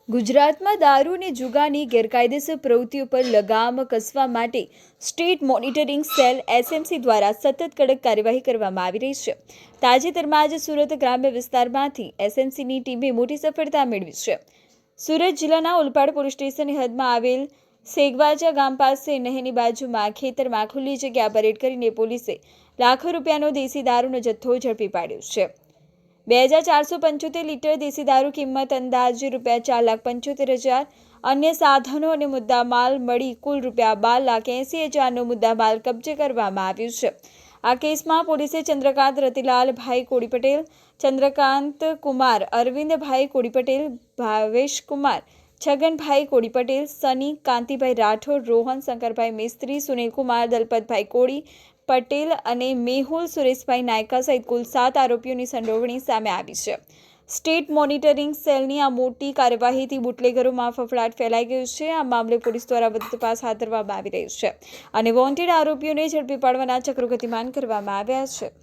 ગુજરાતમાં દારૂ અને જુગારની ગેરકાયદેસર પ્રવૃત્તિઓ પર લગામ કસવા માટે સ્ટેટ મોનિટરિંગ સેલ એસએમસી દ્વારા સતત કડક કાર્યવાહી કરવામાં આવી રહી છે। તાજેતરમાં જ સુરત ગ્રામ્ય વિસ્તારમાંથી એસએમસીની ટીમે મોટી સફળતા મેળવી છે। સુરત જિલ્લાના ઓલપાડ પોલીસ સ્ટેશનની હદમાં આવેલ સેગવાજા ગામ પાસે નહેરની બાજુમાં ખેતરમાં ખુલ્લી જગ્યા પર રેડ કરીને પોલીસે લાખો રૂપિયાનો દેશી દારૂનો જથ્થો ઝડપી પાડ્યો છે। 2475 લીટર દેશી દારૂ કિંમત અંદાજે ₹4,75,000 અન્ય સાધનો અને મુદ્દામાલ મળી કુલ ₹12,80,000નો મુદ્દામાલ કબજે કરવામાં આવ્યો છે। આ કેસમાં પોલીસે ચંદ્રકાંત રતિલાલભાઈ કોડી પટેલ, ચંદ્રકાંત કુમાર અરવિંદભાઈ કોડી પટેલ, ભાવેશ કુમાર છગનભાઈ કોડી પટેલ, સની કાંતિભાઈ રાઠોડ, રોહન શંકરભાઈ મિસ્ત્રી, સુનિલકુમાર દલપતભાઈ કોડી પટેલ અને મેહુલ સુરેશભાઈ નાયકા સહિત કુલ 7 આરોપીઓની સંડોવણી સામે આવી છે। સ્ટેટ મોનિટરિંગ સેલની આ મોટી કાર્યવાહીથી બુટલેગરોમાં ફફડાટ ફેલાઈ ગયો છે। આ મામલે પોલીસ દ્વારા વધુ તપાસ હાથ ધરવામાં આવી રહી છે અને વોન્ટેડ આરોપીઓને ઝડપી પાડવાના ચક્રો ગતિમાન કરવામાં આવ્યા છે।